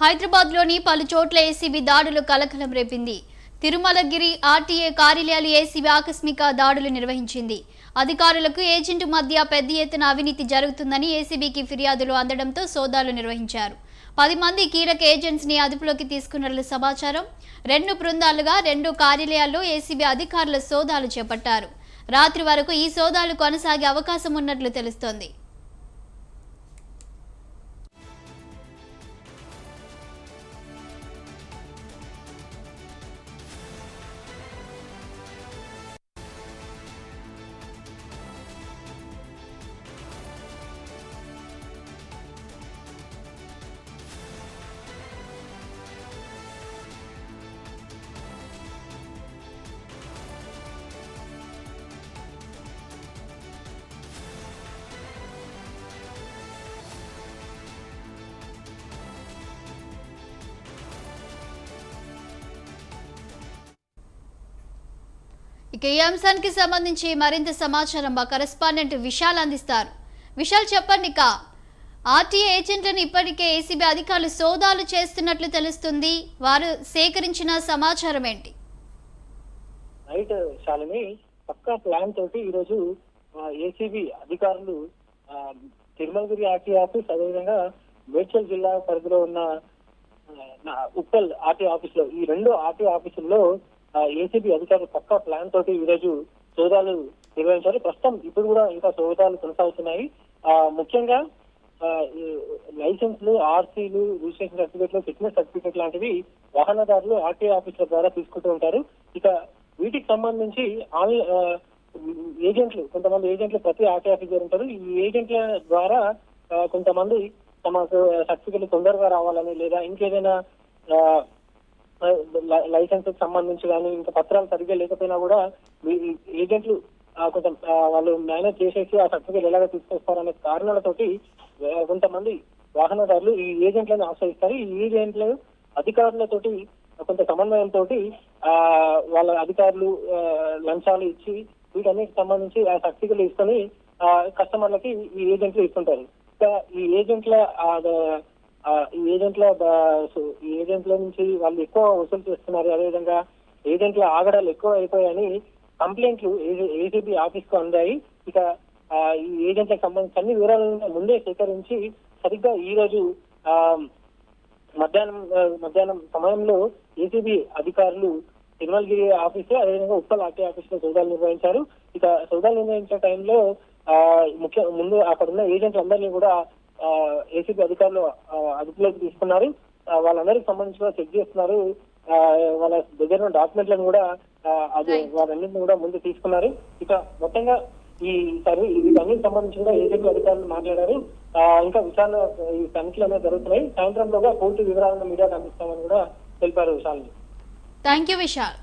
హైదరాబాద్లోని పలు చోట్ల ఏసీబీ దాడులు కలకలం రేపింది. తిరుమలగిరి ఆర్టీఏ కార్యాలయాలు ఏసీబీ ఆకస్మిక దాడులు నిర్వహించింది. అధికారులకు ఏజెంట్ మధ్య పెద్ద ఎత్తున అవినీతి జరుగుతుందని ఏసీబీకి ఫిర్యాదులు అందడంతో సోదాలు నిర్వహించారు. 10 మంది కీలక ఏజెంట్స్ ని అదుపులోకి తీసుకున్నట్లు సమాచారం. 2 బృందాలుగా 2 కార్యాలయాల్లో ఏసీబీ అధికారులు సోదాలు చేపట్టారు. రాత్రి వరకు ఈ సోదాలు కొనసాగే అవకాశం ఉన్నట్లు తెలుస్తోంది. ఇక ఈ అంశానికి సంబంధించి మరింత సమాచారం మా కరెస్పాండెంట్ విశాల్ అందిస్తారు. విశాల్, చెప్పండి. ఆర్టీఏ ఏజెంట్లను ఇప్పటికే ఏసీబీ అధికారులు సోదాలు చేస్తున్నట్లు తెలుస్తుంది. వారు సేకరించిన సమాచారం ఏంటి? రైట్ శాలిని, పక్కా ప్లాన్ తోటి ఈరోజు ఏసీబీ అధికారులు తిరుమలగిరి ఆర్టీఏ ఆఫీస్, అదేవిధంగా మేడ్చల్ జిల్లా పరిధిలో ఉన్న ఉప్పల్ ఆర్టీఏ ఆఫీస్ లో, ఈ 2 ఆర్టీఏ ఆఫీసుల్లో ఏసీబీ అధికారులు పక్కా ప్లాన్ తోటి ఈరోజు సోదాలు నిర్వహించారు. ప్రస్తుతం ఇప్పుడు కూడా ఇంకా సోదాలు కొనసాగుతున్నాయి. ముఖ్యంగా లైసెన్స్లు, ఆర్సీలు, రిజిస్ట్రేషన్ సర్టిఫికెట్లు, ఫిట్నెస్ సర్టిఫికెట్ లాంటివి వాహనదారులు ఆర్టీఏ ఆఫీసుల ద్వారా తీసుకుంటూ ఉంటారు. ఇక వీటికి సంబంధించి ఏజెంట్లు, కొంతమంది ఏజెంట్లు ప్రతి ఆర్టీఏ ఆఫీస్ దగ్గర ఉంటారు. ఈ ఏజెంట్ల ద్వారా కొంతమంది తమకు సర్టిఫికెట్లు తొందరగా రావాలని, లేదా ఇంకేదైనా లైసెన్స్ కి సంబంధించి కానీ ఇంకా పత్రాలు సరిగ్గా లేకపోయినా కూడా ఏజెంట్లు కొంచెం వాళ్ళు మేనేజ్ చేసేసి ఆ సర్టిఫికెట్ ఎలాగ తీసుకొస్తారనే కారణాలతోటి కొంతమంది వాహనదారులు ఈ ఏజెంట్లను ఆశ్రయిస్తారు. ఈ ఏజెంట్లు అధికారులతోటి కొంత సమన్వయంతో వాళ్ళ అధికారులు లంచాలు ఇచ్చి వీటన్నిటికి సంబంధించి ఆ సర్టిఫికెట్లు ఇసుకొని కస్టమర్లకి ఈ ఏజెంట్లు ఇస్తుంటారు. ఇంకా ఈ ఏజెంట్ల నుంచి వాళ్ళు ఎక్కువ వసూలు చేస్తున్నారు, అదేవిధంగా ఏజెంట్ల ఆగడాలు ఎక్కువ అయిపోయాయని కంప్లైంట్లు ఏసీబీ ఆఫీస్ కు అందాయి. ఇక ఈ ఏజెంట్లకు సంబంధించి అన్ని వివరాలను ముందే సేకరించి సరిగ్గా ఈ రోజు మధ్యాహ్నం సమయంలో ఏసీబీ అధికారులు తిరుమలగిరి ఆఫీసు, అదేవిధంగా ఉప్పల్ ఆర్టీఏ ఆఫీస్ లో సోదాలు నిర్వహించారు. ఇక సోదాలు నిర్వహించే టైంలో ముందు అక్కడ ఉన్న ఏజెంట్లందరినీ కూడా ఏసీబీ అధికారులు అదుపులోకి తీసుకున్నారు. వాళ్ళందరికి సంబంధించి చెక్ చేస్తున్నారు. వాళ్ళ దగ్గర ఉన్న డాక్యుమెంట్లను కూడా వాళ్ళన్నింటినీ కూడా ముందు తీసుకున్నారు. ఇక మొత్తంగా వీటన్నిటికి సంబంధించి కూడా ఏజెంట్ల అధికారులు మాట్లాడారు. ఇంకా విచారణ, ఈ తనిఖీలు అనేవి జరుగుతున్నాయి. సాయంత్రంలోగా పూర్తి వివరాలను మీడియాకు అందిస్తామని కూడా తెలిపారు. విశాల్. Thank you Vishal.